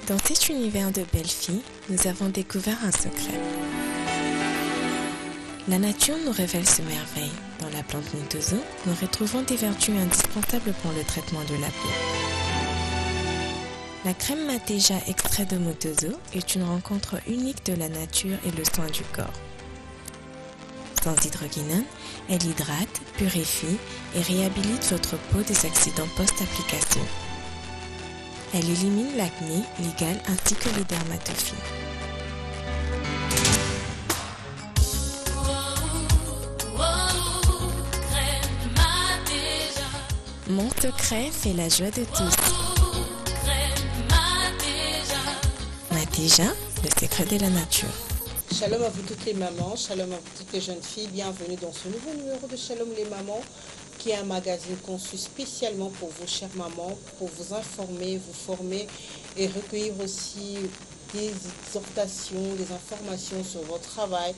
Dans cet univers de belles filles, nous avons découvert un secret. La nature nous révèle ce merveille. Dans la plante Mutozo, nous retrouvons des vertus indispensables pour le traitement de la peau. La crème Mateja extrait de Mutozo est une rencontre unique de la nature et le soin du corps. Sans hydroquinone, elle hydrate, purifie et réhabilite votre peau des accidents post-application. Elle élimine l'acné, l'igale ainsi que les dermatophies. Mon secret fait la joie de tous. Mateja, le secret de la nature. Shalom à vous toutes les mamans, shalom à vous toutes les jeunes filles, bienvenue dans ce nouveau numéro de Shalom les mamans, qui est un magazine conçu spécialement pour vous chères mamans, pour vous informer, vous former et recueillir aussi des exhortations, des informations sur votre travail,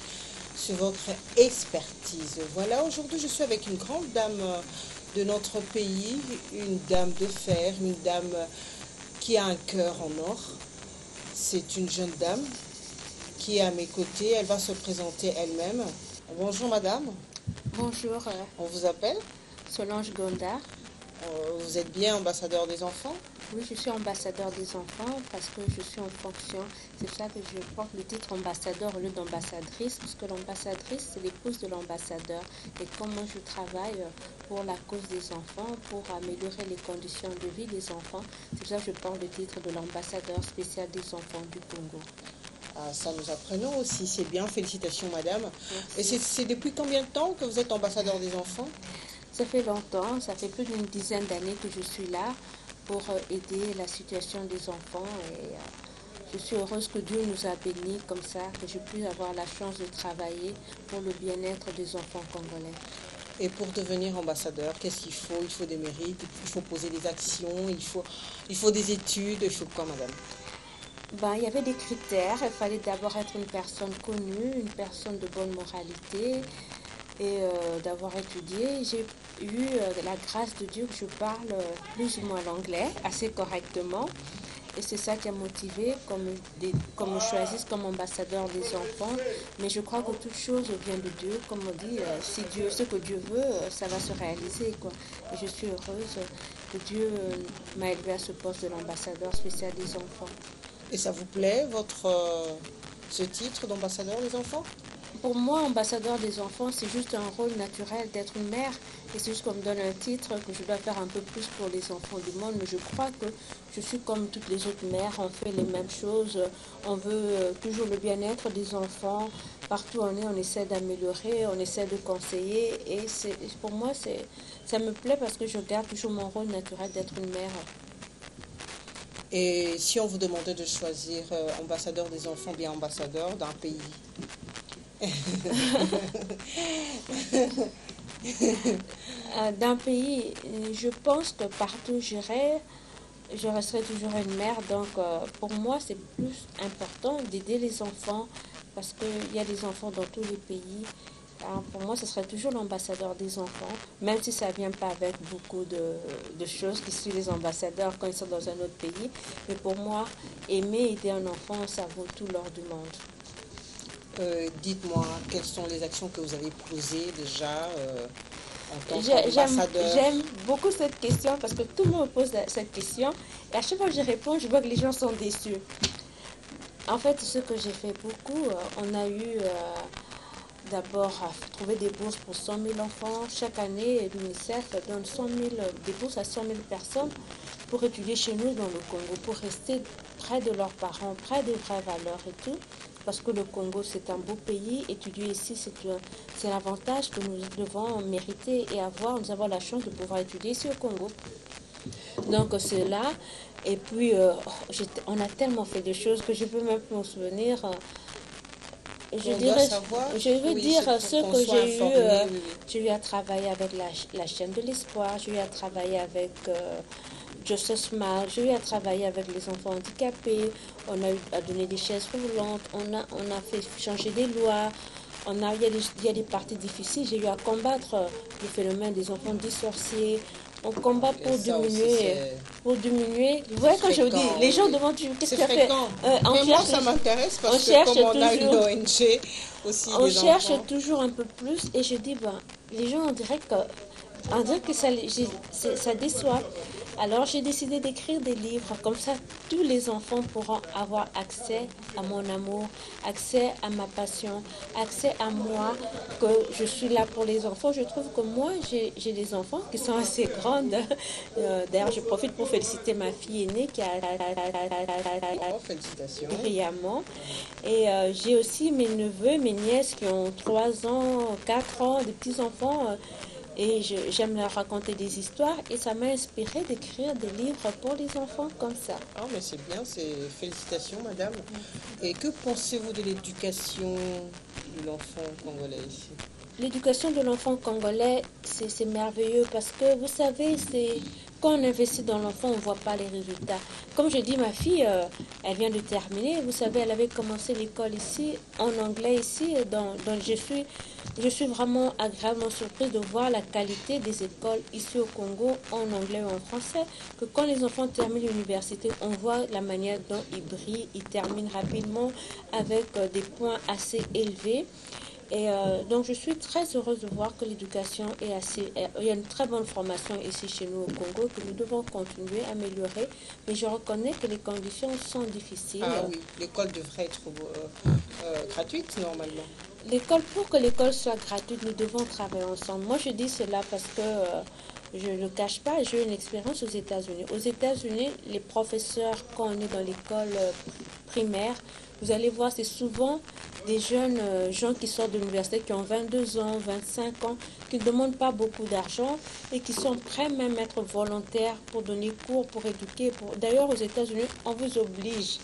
sur votre expertise. Voilà, aujourd'hui je suis avec une grande dame de notre pays, une dame de fer, une dame qui a un cœur en or. C'est une jeune dame qui est à mes côtés. Elle va se présenter elle-même. Bonjour madame. Bonjour. On vous appelle Solange Gonda. Vous êtes bien ambassadeur des enfants? Oui, je suis ambassadeur des enfants parce que je suis en fonction. C'est pour ça que je porte le titre ambassadeur au lieu d'ambassadrice, parce que l'ambassadrice, c'est l'épouse de l'ambassadeur. Et comme moi, je travaille pour la cause des enfants, pour améliorer les conditions de vie des enfants, c'est pour ça que je porte le titre de l'ambassadeur spécial des enfants du Congo. Ah, ça nous apprenons aussi, c'est bien, félicitations madame. Merci. Et c'est depuis combien de temps que vous êtes ambassadeur des enfants? Ça fait longtemps, ça fait plus d'une dizaine d'années que je suis là pour aider la situation des enfants et je suis heureuse que Dieu nous a bénis comme ça, que je puisse avoir la chance de travailler pour le bien-être des enfants congolais. Et pour devenir ambassadeur, qu'est-ce qu'il faut? Il faut des mérites, il faut poser des actions, il faut des études, il faut quoi madame? Il y avait des critères, il fallait d'abord être une personne connue, une personne de bonne moralité et d'avoir étudié. J'ai eu la grâce de Dieu que je parle plus ou moins l'anglais assez correctement et c'est ça qui a motivé qu'on me choisisse comme ambassadeur des enfants. Mais je crois que toute chose vient de Dieu, comme on dit, ce que Dieu veut, ça va se réaliser, quoi. Et je suis heureuse que Dieu m'a élevé à ce poste de l'ambassadeur spécial des enfants. Et ça vous plaît, ce titre d'ambassadeur des enfants? Pour moi, ambassadeur des enfants, c'est juste un rôle naturel d'être une mère. Et c'est juste qu'on me donne un titre que je dois faire un peu plus pour les enfants du monde. Mais je crois que je suis comme toutes les autres mères. On fait les mêmes choses. On veut toujours le bien-être des enfants. Partout où on est, on essaie d'améliorer, on essaie de conseiller. Et pour moi, ça me plaît parce que je garde toujours mon rôle naturel d'être une mère. Et si on vous demandait de choisir ambassadeur des enfants, bien ambassadeur d'un pays? D'un pays, je pense que partout j'irai, je resterai toujours une mère. Donc pour moi, c'est plus important d'aider les enfants parce qu'il y a des enfants dans tous les pays. Alors, pour moi, ce serait toujours l'ambassadeur des enfants, même si ça ne vient pas avec beaucoup de choses qui suivent les ambassadeurs quand ils sont dans un autre pays. Mais pour moi, aider un enfant, ça vaut tout l'or du monde. Dites-moi, quelles sont les actions que vous avez posées déjà en tant qu'ambassadeur? J'aime beaucoup cette question parce que tout le monde me pose cette question. Et à chaque fois que je réponds, je vois que les gens sont déçus. En fait, ce que j'ai fait beaucoup, on a eu... d'abord, trouver des bourses pour 100 000 enfants. Chaque année, l'UNICEF donne des bourses à 100 000 personnes pour étudier chez nous dans le Congo, pour rester près de leurs parents, près des vraies valeurs et tout. Parce que le Congo, c'est un beau pays. Étudier ici, c'est l'avantage que nous devons mériter et avoir. Nous avons la chance de pouvoir étudier ici au Congo. Donc, c'est là. Et puis, on a tellement fait de choses que je ne peux même plus me souvenir. Je veux dire ce que j'ai eu. J'ai eu à travailler avec la chaîne de l'espoir, j'ai eu à travailler avec Just a Smile, j'ai eu à travailler avec les enfants handicapés, on a eu à donner des chaises roulantes, on a fait changer des lois, il y a des parties difficiles, j'ai eu à combattre le phénomène des enfants dissociés, on combat Et ça aussi, pour diminuer. Vous voyez, quand je vous dis, fréquent, les gens oui. demandent qu'est-ce C'est que tu as fait. fréquent. On Mais moi, cherche, ça m'intéresse on parce que cherche comme on a une toujours, ONG aussi on des cherche enfants. toujours un peu plus. Et je dis, ben, les gens, on dirait que ça déçoit. Alors j'ai décidé d'écrire des livres, comme ça tous les enfants pourront avoir accès à mon amour, accès à ma passion, accès à moi, que je suis là pour les enfants. Je trouve que moi j'ai des enfants qui sont assez grandes. D'ailleurs je profite pour féliciter ma fille aînée qui a Oh, félicitations. brillamment. Et j'ai aussi mes neveux, mes nièces qui ont 3 ans, 4 ans, des petits-enfants. Et j'aime leur raconter des histoires et ça m'a inspiré d'écrire des livres pour les enfants comme ça. Ah, mais c'est bien, félicitations, madame. Et que pensez-vous de l'éducation de l'enfant congolais ici? L'éducation de l'enfant congolais, c'est merveilleux parce que vous savez, quand on investit dans l'enfant, on ne voit pas les résultats. Comme je dis, ma fille, elle vient de terminer. Vous savez, elle avait commencé l'école ici, en anglais ici. Donc je suis vraiment agréablement surprise de voir la qualité des écoles ici au Congo, en anglais ou en français. Que quand les enfants terminent l'université, on voit la manière dont ils brillent, ils terminent rapidement avec des points assez élevés. Et donc je suis très heureuse de voir que l'éducation est assez... Il y a une très bonne formation ici chez nous au Congo que nous devons continuer à améliorer. Mais je reconnais que les conditions sont difficiles. Ah oui, l'école devrait être gratuite normalement. Pour que l'école soit gratuite, nous devons travailler ensemble. Moi je dis cela parce que je ne le cache pas, j'ai eu une expérience aux États-Unis. Aux États-Unis, les professeurs, quand on est dans l'école primaire, vous allez voir, c'est souvent des jeunes gens qui sortent de l'université, qui ont 22 ans, 25 ans, qui ne demandent pas beaucoup d'argent et qui sont prêts même à être volontaires pour donner cours, pour éduquer. D'ailleurs, aux États-Unis, on vous oblige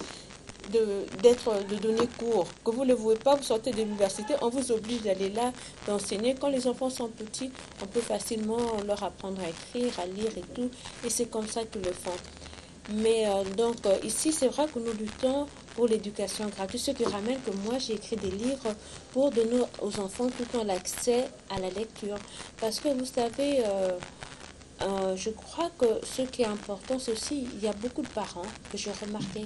de donner cours. Que vous ne le voulez pas, vous sortez de l'université, on vous oblige d'aller là, d'enseigner. Quand les enfants sont petits, on peut facilement leur apprendre à écrire, à lire et tout. Et c'est comme ça qu'ils le font. Mais ici, c'est vrai que nous luttons pour l'éducation gratuite, ce qui ramène que moi, j'ai écrit des livres pour donner aux enfants tout le temps l'accès à la lecture. Parce que vous savez, je crois que ce qui est important, c'est aussi, il y a beaucoup de parents que j'ai remarqué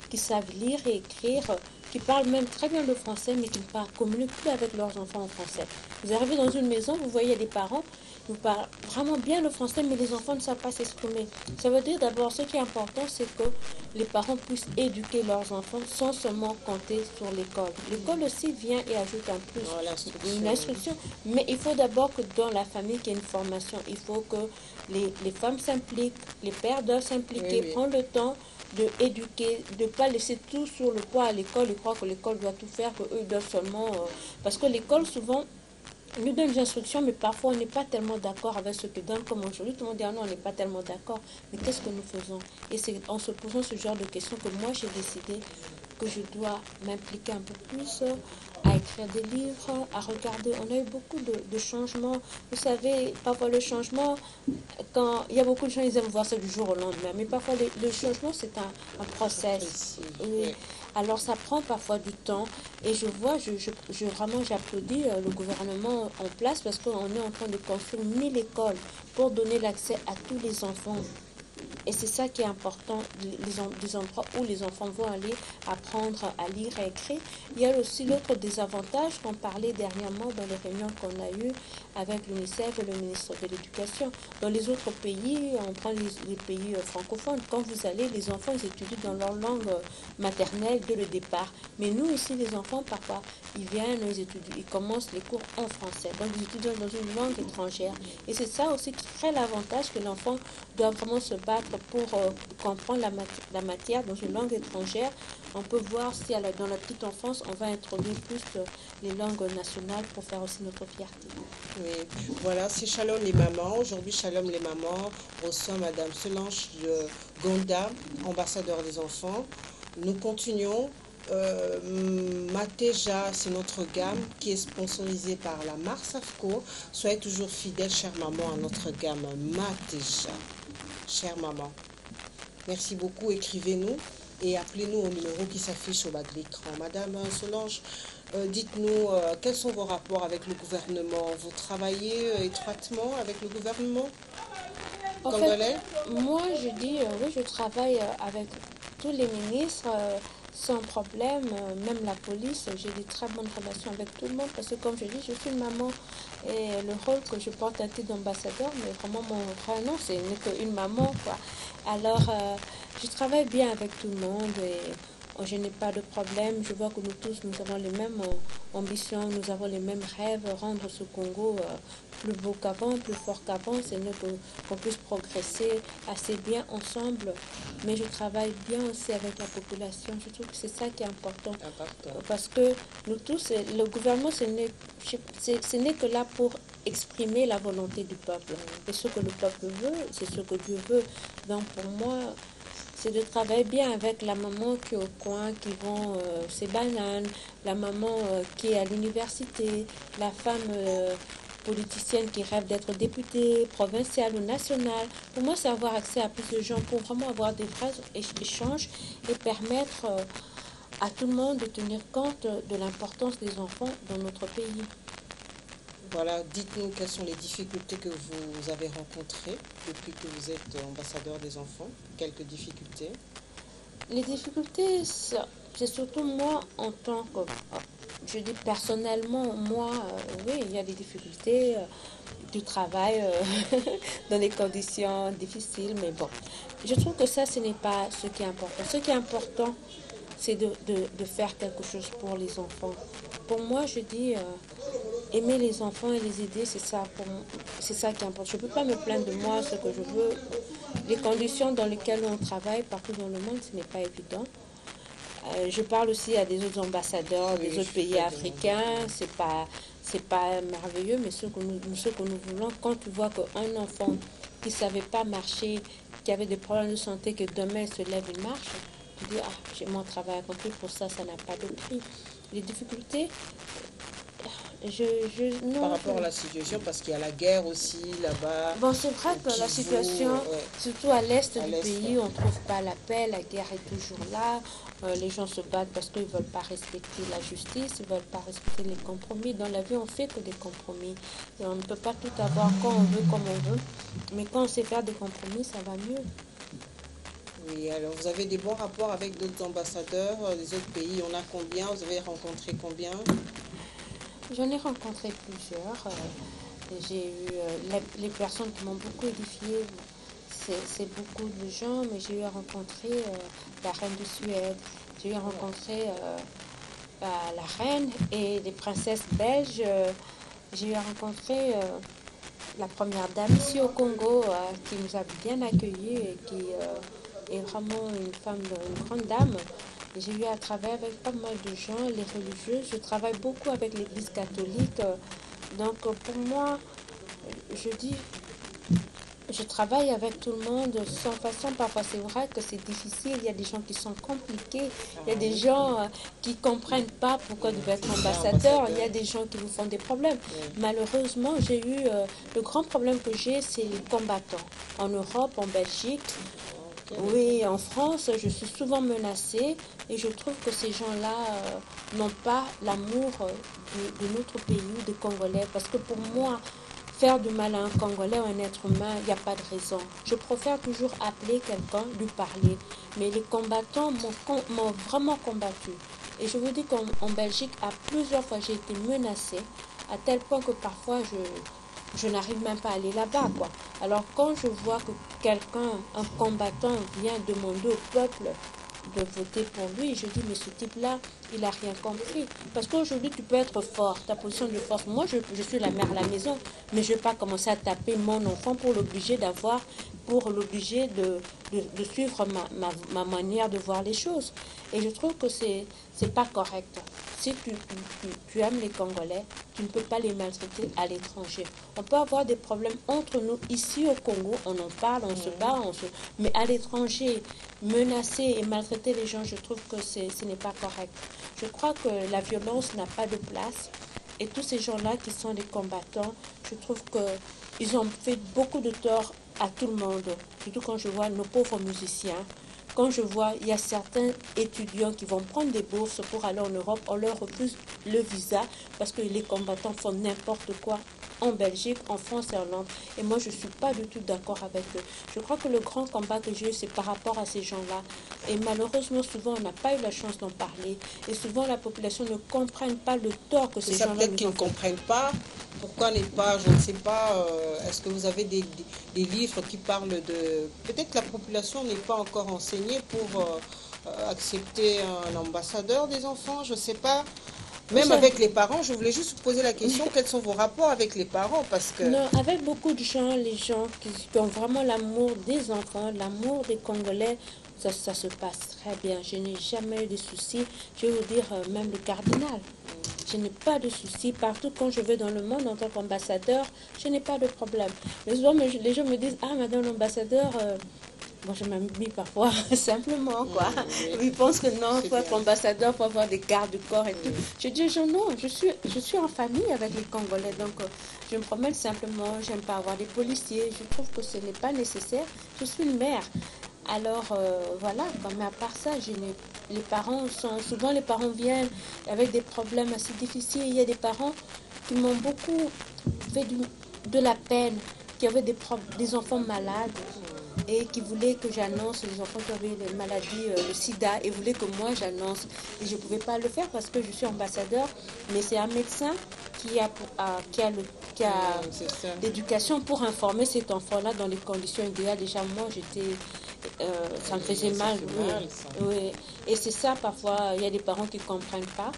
qui savent lire et écrire, qui parlent même très bien le français, mais qui ne communiquent plus avec leurs enfants en français. Vous arrivez dans une maison, vous voyez des parents, ils parlent vraiment bien le français, mais les enfants ne savent pas s'exprimer. Ça veut dire d'abord, ce qui est important, c'est que les parents puissent éduquer leurs enfants sans seulement compter sur l'école. L'école aussi vient et ajoute un plus, une instruction, mais il faut d'abord que dans la famille, qu'il y ait une formation. Il faut que les femmes s'impliquent, les pères doivent s'impliquer, prendre le temps de éduquer, de ne pas laisser tout sur le poids à l'école et croire que l'école doit tout faire, qu'eux doivent seulement... parce que l'école, souvent, nous donne des instructions, mais parfois on n'est pas tellement d'accord avec ce que donne, comme aujourd'hui. Tout le monde dit, ah non, on n'est pas tellement d'accord. Mais qu'est-ce que nous faisons? Et c'est en se posant ce genre de questions que moi, j'ai décidé que je dois m'impliquer un peu plus à écrire des livres, à regarder. On a eu beaucoup de changements. Vous savez, parfois le changement, quand il y a beaucoup de gens, ils aiment voir ça du jour au lendemain. Mais parfois, le changement, c'est un process. Oui. Alors, ça prend parfois du temps. Et je vois, vraiment, j'applaudis le gouvernement en place parce qu'on est en train de construire 1000 écoles pour donner l'accès à tous les enfants. Et c'est ça qui est important, des endroits où les enfants vont aller apprendre à lire et écrire. Il y a aussi l'autre désavantage qu'on parlait dernièrement dans les réunions qu'on a eues avec l'UNICEF et le ministre de l'Éducation. Dans les autres pays, on prend les pays francophones, quand vous allez, les enfants ils étudient dans leur langue maternelle dès le départ. Mais nous ici, les enfants, parfois, ils viennent, ils commencent les cours en français. Donc ils étudient dans une langue étrangère. Et c'est ça aussi qui crée l'avantage que l'enfant doit vraiment se battre pour comprendre la matière dans une langue étrangère. On peut voir si dans la petite enfance, on va introduire plus les langues nationales pour faire aussi notre fierté. Oui, voilà, c'est Shalom les mamans. Aujourd'hui, Shalom les mamans reçoit Madame Solange Gonda, ambassadeur des enfants. Nous continuons. Mateja, c'est notre gamme qui est sponsorisée par la Marsafco. Soyez toujours fidèles, chère maman, à notre gamme Mateja. Chère maman, merci beaucoup. Écrivez-nous et appelez-nous au numéro qui s'affiche au bas de l'écran. Madame Solange, dites-nous quels sont vos rapports avec le gouvernement. Vous travaillez étroitement avec le gouvernement? En fait, congolais? moi, je dis, oui, je travaille avec tous les ministres sans problème, même la police. J'ai des très bonnes relations avec tout le monde parce que, comme je dis, je suis une maman et le rôle que je porte un titre d'ambassadeur, mais vraiment mon vrai nom, c'est n'est qu'une maman, quoi. Alors, je travaille bien avec tout le monde et je n'ai pas de problème. Je vois que nous tous, nous avons les mêmes ambitions, nous avons les mêmes rêves, rendre ce Congo plus beau qu'avant, plus fort qu'avant. C'est mieux qu'on puisse progresser assez bien ensemble. Mais je travaille bien aussi avec la population. Je trouve que c'est ça qui est important. Important. Parce que nous tous, le gouvernement, ce n'est que là pour exprimer la volonté du peuple. Et ce que le peuple veut, c'est ce que Dieu veut. Donc pour moi, c'est de travailler bien avec la maman qui est au coin, qui vend ses bananes, la maman qui est à l'université, la femme politicienne qui rêve d'être députée, provinciale ou nationale. Pour moi, c'est avoir accès à plus de gens pour vraiment avoir des vrais échanges et permettre à tout le monde de tenir compte de l'importance des enfants dans notre pays. Voilà, dites-nous quelles sont les difficultés que vous avez rencontrées depuis que vous êtes ambassadeur des enfants. Quelques difficultés. Les difficultés, c'est surtout moi en tant que... Je dis personnellement, moi, oui, il y a des difficultés du travail dans des conditions difficiles, mais bon, je trouve que ça, ce n'est pas ce qui est important. Ce qui est important, c'est de faire quelque chose pour les enfants. Pour moi, je dis, aimer les enfants et les aider, c'est ça qui est important. Je ne peux pas me plaindre de moi, ce que je veux. Les conditions dans lesquelles on travaille partout dans le monde, ce n'est pas évident. Je parle aussi à des autres ambassadeurs des autres pays africains. C'est pas merveilleux, mais ce que nous voulons, quand tu vois qu'un enfant qui ne savait pas marcher, qui avait des problèmes de santé, que demain il se lève, il marche, tu dis, ah, j'ai mon travail accompli, pour ça, ça n'a pas de prix. Les difficultés, non, Par rapport à la situation, parce qu'il y a la guerre aussi là-bas. Bon, c'est vrai que la situation, surtout à l'est du pays, on ne trouve pas la paix, la guerre est toujours là. Les gens se battent parce qu'ils ne veulent pas respecter la justice, ils ne veulent pas respecter les compromis. Dans la vie, on fait que des compromis. Et on ne peut pas tout avoir quand on veut, comme on veut. Mais quand on sait faire des compromis, ça va mieux. Oui, alors vous avez des bons rapports avec d'autres ambassadeurs des autres pays. On a combien? Vous avez rencontré combien? J'en ai rencontré plusieurs. J'ai eu les personnes qui m'ont beaucoup édifiée. C'est beaucoup de gens, mais j'ai eu à rencontrer la reine de Suède. J'ai eu à rencontrer la reine et des princesses belges. J'ai eu à rencontrer la première dame ici au Congo qui nous a bien accueillis et qui est vraiment une grande dame. J'ai eu à travailler avec pas mal de gens, les religieux. Je travaille beaucoup avec l'Église catholique. Donc pour moi, je dis, je travaille avec tout le monde sans façon. Parfois c'est vrai que c'est difficile. Il y a des gens qui sont compliqués. Il y a des gens qui ne comprennent pas pourquoi ils doivent être ambassadeurs. Il y a des gens qui vous font des problèmes. Malheureusement, j'ai eu le grand problème que j'ai, c'est les combattants. En Europe, en Belgique. Oui, en France, je suis souvent menacée et je trouve que ces gens-là n'ont pas l'amour de notre pays, des Congolais. Parce que pour moi, faire du mal à un Congolais ou un être humain, il n'y a pas de raison. Je préfère toujours appeler quelqu'un, lui parler. Mais les combattants m'ont vraiment combattu. Et je vous dis qu'en Belgique, à plusieurs fois, j'ai été menacée, à tel point que parfois, je n'arrive même pas à aller là-bas, quoi. Alors, quand je vois que quelqu'un, un combattant, vient demander au peuple de voter pour lui, je dis, mais ce type-là, il n'a rien compris. Parce qu'aujourd'hui, tu peux être fort, ta position de force. Moi, je suis la mère à la maison, mais je ne vais pas commencer à taper mon enfant pour l'obliger de suivre ma manière de voir les choses. Et je trouve que c'est pas correct. Si tu aimes les Congolais, tu ne peux pas les maltraiter à l'étranger. On peut avoir des problèmes entre nous ici au Congo, on en parle, on se bat, mais à l'étranger, menacer et maltraiter les gens, je trouve que ce n'est pas correct. Je crois que la violence n'a pas de place. Et tous ces gens-là qui sont des combattants, je trouve qu'ils ont fait beaucoup de tort à tout le monde. Surtout quand je vois nos pauvres musiciens. Quand je vois, il y a certains étudiants qui vont prendre des bourses pour aller en Europe, on leur refuse le visa parce que les combattants font n'importe quoi. en Belgique, en France et en Londres. Et moi, je ne suis pas du tout d'accord avec eux. Je crois que le grand combat que j'ai eu, c'est par rapport à ces gens-là. Et malheureusement, souvent, on n'a pas eu la chance d'en parler. Et souvent, la population ne comprenne pas le tort que ces C'est ça, gens-là peut-être nous qu'ils ont ne fait. comprennent pas. Pourquoi n'est pas, je ne sais pas, est-ce que vous avez des livres qui parlent de... Peut-être que la population n'est pas encore enseignée pour accepter un ambassadeur des enfants, je ne sais pas. Même avec les parents, je voulais juste vous poser la question, quels sont vos rapports avec les parents? Parce que... Non, avec beaucoup de gens, les gens qui ont vraiment l'amour des enfants, l'amour des Congolais, ça se passe très bien. Je n'ai jamais eu de soucis. Je vais vous dire, même le cardinal. Je n'ai pas de soucis. Partout quand je vais dans le monde en tant qu'ambassadeur, je n'ai pas de problème. Mais souvent, les gens me disent, ah, madame l'ambassadeur, moi, je m'habille parfois simplement, quoi. Oui. Ils pensent que non, il C'est faut être bien. ambassadeur, il faut avoir des gardes du corps et tout. Je dis aux gens, non, je suis en famille avec les Congolais, donc je me promène simplement, j'aime pas avoir des policiers, je trouve que ce n'est pas nécessaire. Je suis une mère. Alors, voilà, mais à part ça, les parents souvent les parents viennent avec des problèmes assez difficiles. Il y a des parents qui m'ont beaucoup fait de la peine, qui avaient des enfants malades et qui voulaient que j'annonce les enfants qui avaient les maladies, le sida, et voulaient que moi j'annonce. Et je ne pouvais pas le faire parce que je suis ambassadeur, mais c'est un médecin qui a C'est ça. l'éducation pour informer cet enfant-là dans les conditions idéales. Déjà, moi, ça me faisait mal. fait Oui. mal, ça. Oui. Et c'est ça, parfois, il y a des parents qui ne comprennent pas.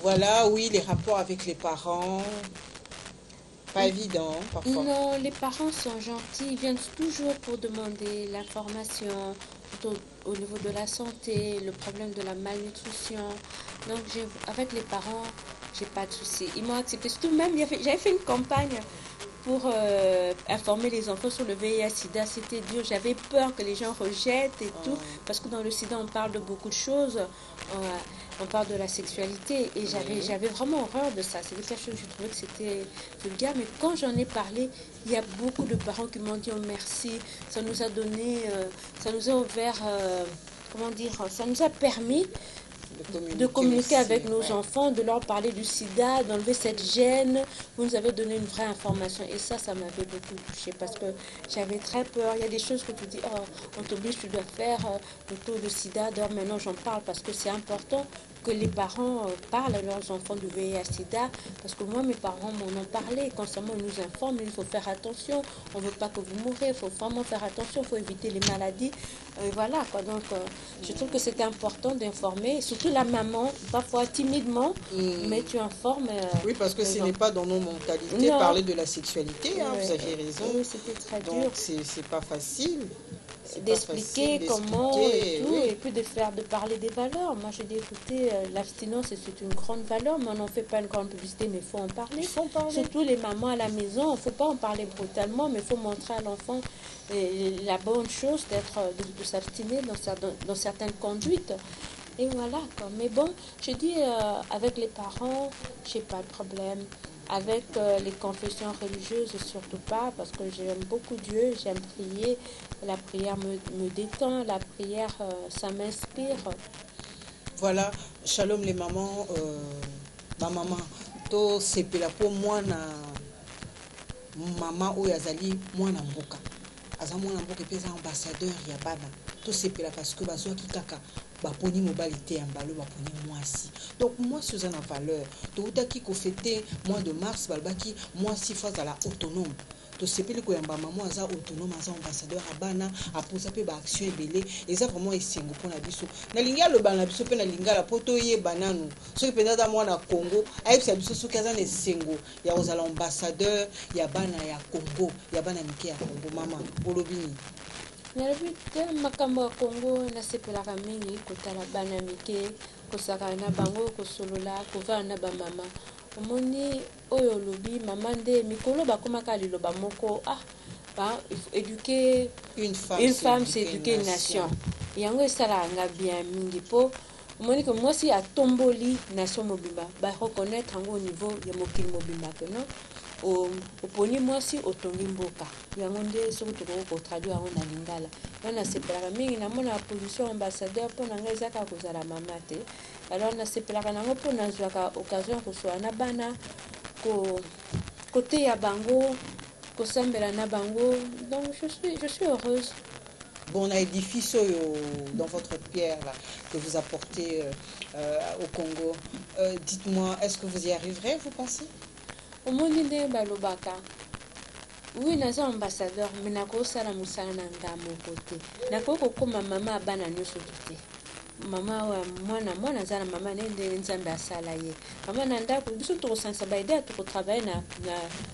Voilà, oui, les rapports avec les parents, pas évident parfois. Non, les parents sont gentils, ils viennent toujours pour demander l'information au niveau de la santé, le problème de la malnutrition. Donc, avec les parents, j'ai pas de soucis. Ils m'ont accepté. Surtout même, j'avais fait une campagne pour informer les enfants sur le VIH-Sida. C'était dur. J'avais peur que les gens rejettent et tout. Parce que dans le sida, on parle de beaucoup de choses. On parle de la sexualité. Et j'avais vraiment horreur de ça. C'était quelque chose que je trouvais que c'était vulgaire. Mais quand j'en ai parlé, il y a beaucoup de parents qui m'ont dit oh, merci. Ça nous a donné, ça nous a ouvert, comment dire, ça nous a permis de communiquer avec nos enfants, de leur parler du sida, d'enlever cette gêne. Vous nous avez donné une vraie information. Et ça m'avait beaucoup touchée parce que j'avais très peur. Il y a des choses que tu dis, oh, on t'oblige, tu dois faire le taux de sida. D'ailleurs, maintenant, j'en parle parce que c'est important que les parents parlent à leurs enfants du VIH-Sida. Parce que moi, mes parents m'en ont parlé. Constamment, ils nous informent, il faut faire attention. On ne veut pas que vous mourrez. Il faut vraiment faire attention. Il faut éviter les maladies. Et voilà, quoi. Donc, je trouve que c'est important d'informer, surtout la maman, parfois timidement, mais tu informes. Oui, parce que ce n'est pas dans nos mentalités parler de la sexualité, hein, vous avez raison. Oui, c'était très dur. Donc, c'est pas facile. D'expliquer comment et tout, et puis de parler des valeurs. Moi, j'ai dit, écoutez, l'abstinence, c'est une grande valeur, mais on n'en fait pas une grande publicité, mais il faut en parler. Il faut en parler. Surtout les mamans à la maison, il ne faut pas en parler brutalement, mais il faut montrer à l'enfant la bonne chose de s'abstiner dans certaines conduites. Et voilà, quoi. Mais bon, je dis, avec les parents, j'ai pas de problème. Avec les confessions religieuses, surtout pas, parce que j'aime beaucoup Dieu, j'aime prier. La prière me détend, la prière, ça m'inspire. Voilà, shalom les mamans, ma maman, to sepela po mwana mama oyo azali mwana mboka. Aza mwana mboka pe za ambassadeur ya bana. To sepela parce que bazwaki kaka baponi mobali te ya mbalo baponi mwasi. Donc mwasi oza na valeur. Toutaki ko fêter mois de mars balbaki mwasi fois la autonome. To sepeli ko yamba maman aza autonome aza ambassadeur ya bana aposa pe ba action ebele eza vraiment esengo pona biso. Na linga lo bana biso pe na linga la poto ye bananu. Soki penda da mwana Congo, ayebisa biso soki aza na esengo ya ozala ambassadeur ya bana ya Congo, ya bana mike ya Congo mama. Olobini. nalobi te makambo ya Congo nasepelaka mingi kotala bana mike kosaka na bango kosolola kovanda na bamama omoni oyo olobi mama nde mikolo bakomaka liloba moko éduquer une femme c'est éduquer une nation yango esalaka nga bien mingi mpo omoni ke mwasi atomboli nation mobimba bareconnaître yango au niveau ya mokili mobimba ke non oponi mwasi otongi mboka yango nde soki tokoki kotraduire yango na lingala yo nasepelaka mingi namona position ambassadeur mpo na ngai eza kaka kozala mama te alors nasepelaka nango mpo nazwaka occasion kosola na bana côté ya bango, kosambela na bango. Donc je suis heureuse. Bon, on a édifice dans votre pierre là, que vous apportez au Congo. Dites-moi, est-ce que vous y arriverez, vous pensez? Au monde de Balobaka. Oui, naza ambassadeur, mais nako sala musala na ngamo côté. Nako kokoma mama bana nyoso kite. Mama wa mwana zana mama nende nzambe asala ye. Mama nanda ko biso to sensa ba idée to travailler na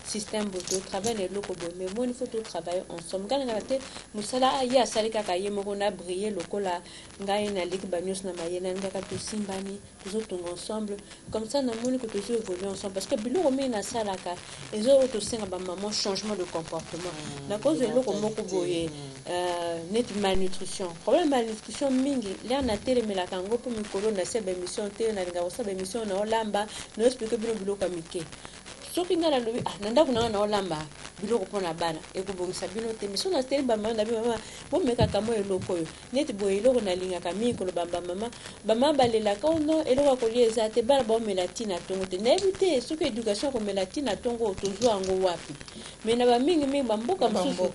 système boto, travailler na loko bo, mais moi il faut tout travailler ensemble. Kana ngate musala ya asali kaka ye moko na briller lokola ngai na liki banyos na mayena ngaka to simbani, tous autres ensemble. Comme ça na moni ko to évoluer ensemble parce que biloko me na sala ka ezo to senga ba maman changement de comportement. Na cause de loko moko boye net malnutrition. Problème malnutrition mingi là na mais la kango pour mikolo na se émission te na linga sa émission na olamba no expliquer bino biloko mike soki ngala lobi nanda kuna na olamba biloko pona bana ekubongisa bino te mission na tele ba mama bo meka kamo eloko yo neti bo eloko na linga ka mikolo ba mama balela ka no eloko ko lieza te bana ba melatina tongo te na ebite soki éducation ko melatina tongo tozwa ngo wapi mais na ba mingi ba mboka mususu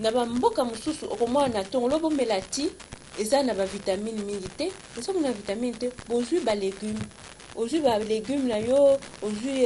na ba mboka mususu okomona tongo lobo melati eza na ba vitamine mingi te eza na vitamine te bozui ba légumes ozui ba légumes na yo ozui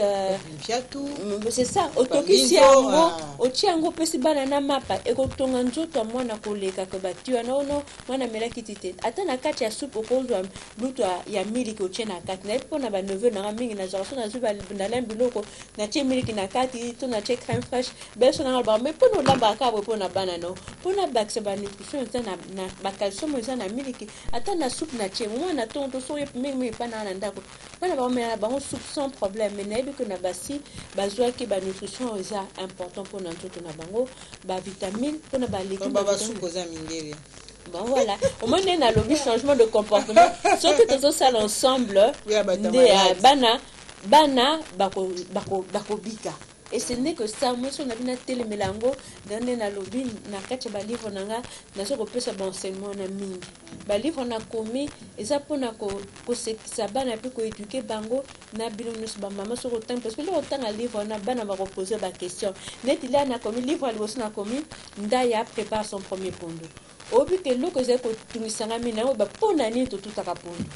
c'est ça otokisi yango otie yango pesi bana na mapa ekotonga nzoto mwana koleka ko batiwa no mwana melaki tite ata na kati ya soupe okozwa luto ya miliki otie na kati na epona ba neveu na mingi na genre na zui ba na biloko na tie miliki na kati to na tie crème fraîche beso na ba mais pona lamba ka bo pona bana no pona bakse ba nutrition eza na ba calcium eza na miliki ata na soupe na tie mwana tonto so yep mingi pana na ndako bana ba mais ba soupe sans problème mais na que na basi bazwa ki ba nutrition eza important pour na nzoto na bango ba vitamine pona ba légumes ba soupe za mingere. Bon voilà, au moins on a le changement de comportement. Surtout que ça l'ensemble de bana bako bika. Et ce n'est que ça, moi si on a bien télé melango dans na lobby na kacha ba livre nanga na so ko pesa ba enseignement na mingi. Ba livre na komi eza pona ko sekisa bana pe ko éduquer bango na bilonus ba mama so ko temps parce que le temps à livre na bana ba poser ba question. Net il a na komi livre ali na komi ndaya prépare son premier pondo. Obi ke loko ze ko tumisanga mina ba pona ni to tutaka pondo.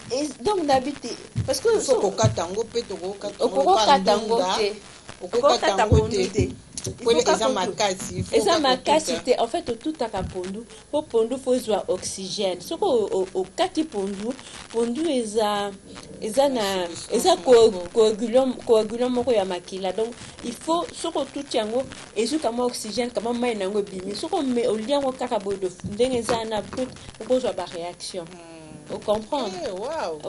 Et donc d'habiter parce que so ko katango pe to ko katango te eza makasi te en fait tout aka pondu po pondu faut zwa oxygène soko o kati pondu eza coagulum moko ya makila donc il faut soko tout yango ezuka mo oxygène kama mai nango bimi soko me oliango kaka boy de ndenge eza na peut ko zwa ba réaction. Vous comprenez? Wow,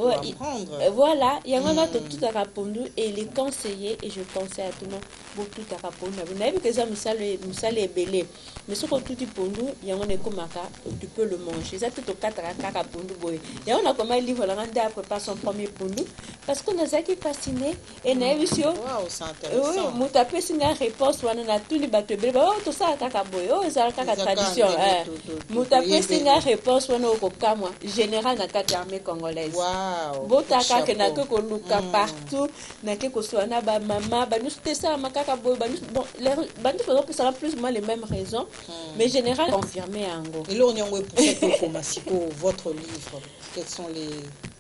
voilà, il y a un autre tout à rapondu et les conseillers et je conseille à tout le monde pour tout à rapondu. Vous n'avez que ça, musale est belé. Mais ce que tout dit pondu, il y a un écomaka, tu peux le manger. Ça tout au 4 à rapondu boy. Il y a un comme un livre la rendre après son premier pondu parce qu'on a ça qui fasciné et n'a eu sur. Wow, c'est intéressant. Oui, mutapé c'est une réponse ou on a tout les bateaux belé. Oh tout ça kaka boy. Oh ça kaka tradition. Mutapé c'est une réponse ou on a au moi général kati armée congolaise. Wow. Botaka ke na ko luka partout, na ke ko soana ba mama, ba nous c'était ça makaka boy, ba nous bon les ba nous faisons ça plus ou moins les mêmes raisons, mais général confirmé ango. Et là on est en pour cette formation votre livre. Quels sont les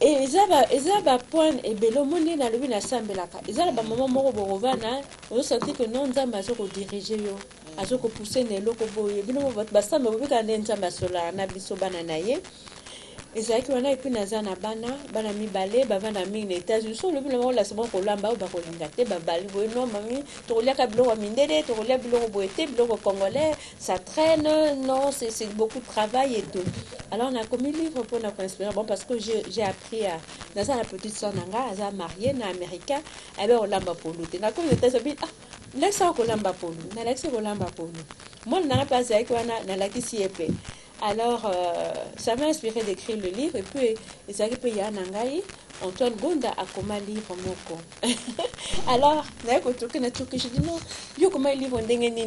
et ezaba point et belo moni na lobi na sambelaka. Ezala ba maman moko borovana, on sentit que non nzamba zo ko diriger yo. Azo ko pousser ne loko boye. Bino votre basamba bobika nzamba sola na biso bana na ye. ezalaki wana epi naza na bana mibale bavanda mingi na États-Unis so lobi na la sebon kolamba ba kolinga te babali boye no mami tokoliaka biloko mindele tokolia biloko boye te biloko congolais ça traîne non c'est beaucoup de travail et tout. Alors on a commis livre pour la inspirer bon parce que j'ai appris à naza la petite sœur nanga aza mariée na américain alors olamba polo te na comme États-Unis laisse kolamba polo na laisse kolamba polo moi na pas avec wana na lakisi epé. Alors, ça m'a inspiré d'écrire le livre. Et puis, il y a Nangaï, Antoine Gonda a comme un livre moko. Alors, je dis non, yo comme un livre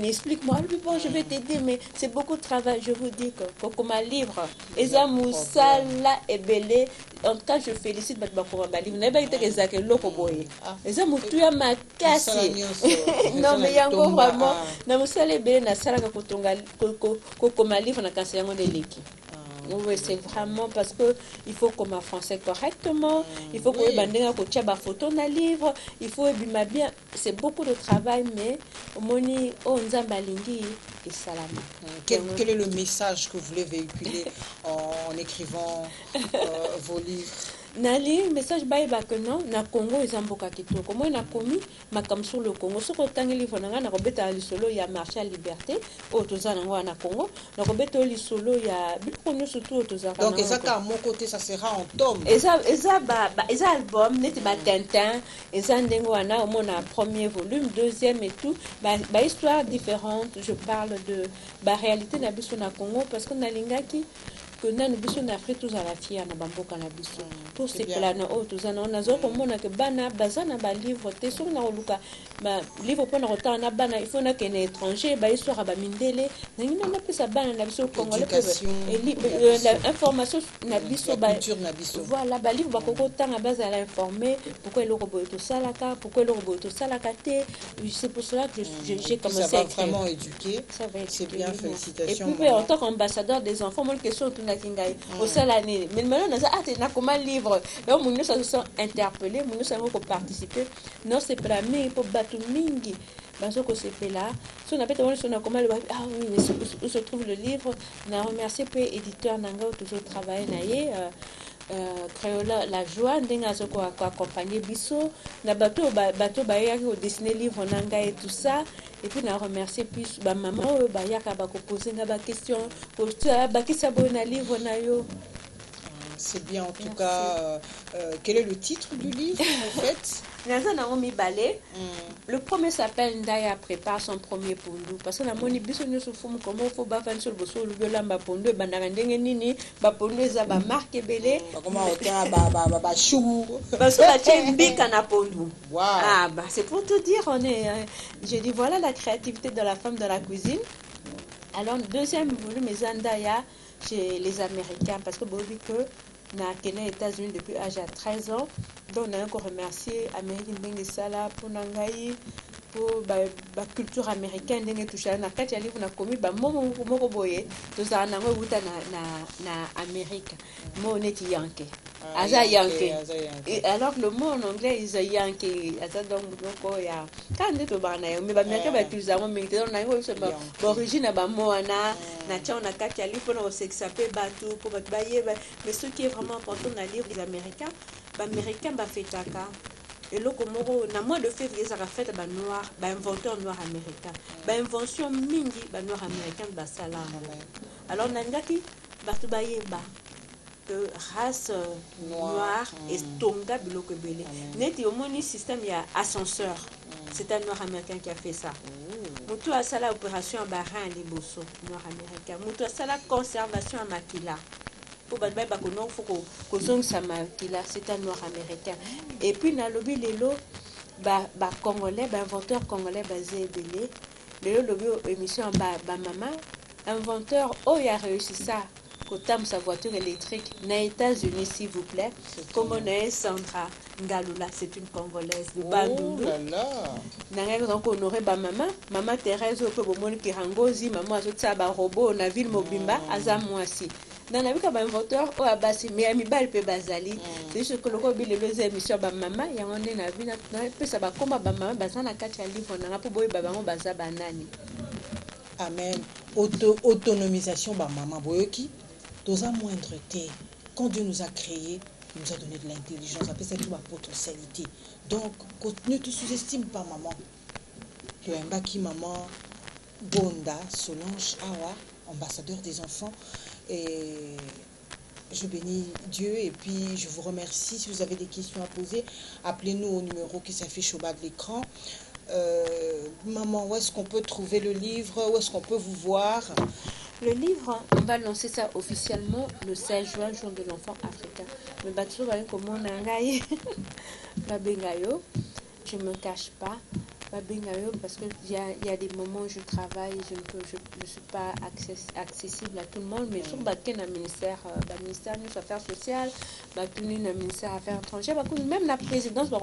explique-moi. Bon, je vais t'aider, mais c'est beaucoup de travail. Je vous dis que comme un livre, Eza Moussala et Belé. En tout cas, je félicite Bakoma Bali. Vous n'avez pas été que loko boye. Eza Moutuya Makasi. Non, mais il y a encore vraiment. Na Moussala et Belé na sala kotonga comme un livre na kasayango de leki. Oui, c'est vraiment parce que il faut qu'on m'a français correctement, il faut que bandinga ko tia ba photo na livre, il faut ebima bien, c'est beaucoup de travail mais moni o nzamba lingi et salama. Quel est le message que vous voulez véhiculer en écrivant vos livres? Nali message baïba que non na Congo ezamboka kitoko moi na komi makam sur le Congo soko tangi livre nanga na kobeta lisolo ya marché à liberté o tozana ngwa na Congo na kobeta lisolo ya bikonyo surtout tozaka. Donc ça à mon côté ça sera en tome. Eza album neti ba Tintin eza ndengo wana mona premier volume deuxième et tout ba histoire différente. Je parle de ba réalité na biso na Congo parce que na lingaki que nanu biso na Afrique tous à la fière na bamboka na biso pour ces plans o tozana on azo komona que bana bazana ba livre te sur na luka ba livre pour na rota na bana il faut na que étranger ba histoire ba mindele na ngina na pesa bana na biso congolais l'information na biso ba culture na biso voilà ba livre ba koko tanga base à l'informer pourquoi le robot to salaka pourquoi le robot to salaka te c'est pour cela que j'ai commencé ça va vraiment éduquer c'est bien félicitations et puis en tant qu'ambassadeur des enfants moi question au salani mais maintenant na comment livre et on nous se sont interpellés nous avons participer non c'est pas mais pour battre mingi parce que c'est là si on a peut-être on a comment ah oui mais où se trouve le livre on a remercié peu éditeur nanga toujours travailler naie Créola la joie ndenga zo ko accompagner biso na bateau yaki au dessiner livre nanga et tout ça et puis na remercier plus ba maman ba yaka ba ko poser nga ba question pour ba kisa bona livre na yo. C'est bien en tout cas. Quel est le titre du livre en fait? Le premier s'appelle Ndaya prépare son premier pondu parce que la moni biso nous souffrons comment faut ba fan sur boso le lamba pondu bandanga ndenge nini ba pondu za ba marque belé comment on ba chou parce que la tchembi kana pondu. Wow. Ah bah c'est pour te dire on est j'ai dit voilà la créativité de la femme de la cuisine. Alors deuxième volume Ndaya chez les Américains parce que Bobby que na Kenya États-Unis depuis l'âge de 13 ans donc on a encore remercié Amérique Mbengue Sala pour nangai pour ba culture américaine ndenge toucha na kati ya livre na komi ba moko boye to za na ngo buta na Amérique mo neti yanke aza yanke et alors le mot en anglais is a yanke aza donc moko ya quand to bana yo me ba meka ba tuza mo mingi donc na ngo so ba origine ba mo na tia na kati ya livre na osexape batu pour ba yeba mais ce qui est vraiment important dans livre les américains ba fetaka et là comme na mois de février ça a fait ba noir ba inventeur noir américain ba invention mingi ba noir américain ba sala alors nangaki batu ba yeba que race noire et tonga biloko belé neti omoni système ya ascenseur c'est un noir américain qui a fait ça mutu a sala opération ba rein liboso noir américain mutu a sala conservation à makila pour battre ba kono faut ko zong sa makila c'est un noir américain et puis na lobi lelo ba congolais ba inventeur congolais basé belé lelo lobi émission ba maman inventeur il a réussi ça Kotam sa voiture électrique aux États-Unis s'il vous plaît comme on est Sandra Ngalula c'est une congolaise de Bandundu nanga donc honoré ba maman Thérèse ko bomoni ki rangozi maman azotsa ba robot na ville mobimba azamwasi na bika ba inventeur o abasi mais ami bal pe bazali c'est juste que le ko bile les émissions ba maman ya ngone na bina na pesa ba komba ba maman bazana kati ya livre na po boy ba bango baza banani. Amen. Autonomisation ba maman boyoki dosa moindre té quand Dieu nous a créés il nous a donné de l'intelligence après c'est toute ma potentialité donc ne te sous-estime pas maman le mbaki maman Bonda Solange Awa ambassadeur des enfants et je bénis Dieu et puis je vous remercie. Si vous avez des questions à poser appelez-nous au numéro qui s'affiche au bas de l'écran. Maman, où est-ce qu'on peut trouver le livre? Où est-ce qu'on peut vous voir? Le livre, on va lancer ça officiellement le 16 juin, jour de l'enfant africain. Mais bateau va comment on a gagné. Babengayo, je me cache pas. Babengayo, parce qu'il y a des moments où je travaille, je ne suis pas accessible à tout le monde, mais sur le ministère des Affaires sociales, le ministère des Affaires étrangères, même la présidence, va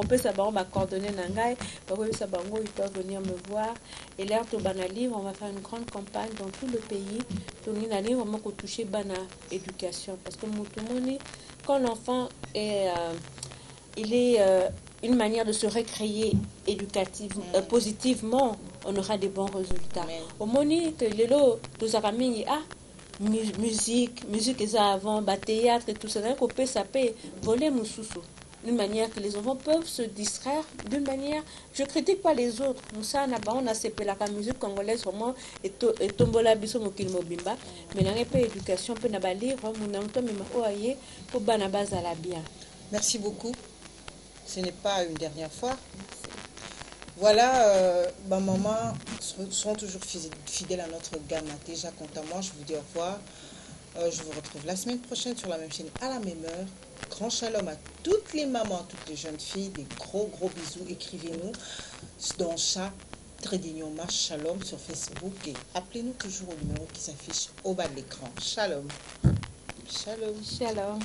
coordonner Nangai, ils peuvent venir me voir. Et l'air de Banali, on va faire une grande campagne dans tout le pays. Donc, on va vraiment toucher Bana éducation. Parce que quand l'enfant est. Il est une manière de se recréer positivement, on aura des bons résultats. Au moment que l'élo, nous avons musique est avant, théâtre et tout ça, ça peut voler mon sous-sous. D'une manière que les enfants peuvent se distraire, d'une manière, je ne critique pas les autres. On a CP la musique congolaise vraiment et tombola biso mokil mobimba, mais n'a pas éducation, peut n'a pas lire, on a un peu même pour banabaz à la bien. Merci beaucoup. Ce n'est pas une dernière fois. Voilà, ma maman sont toujours fidèles à notre gamme. Déjà, quant à moi, je vous dis au revoir. Je vous retrouve la semaine prochaine sur la même chaîne à la même heure. Grand shalom à toutes les mamans, toutes les jeunes filles. Des gros bisous. Écrivez-nous dans chat Trédignoma Shalom sur Facebook et appelez-nous toujours au numéro qui s'affiche au bas de l'écran. Shalom. Shalom. Shalom.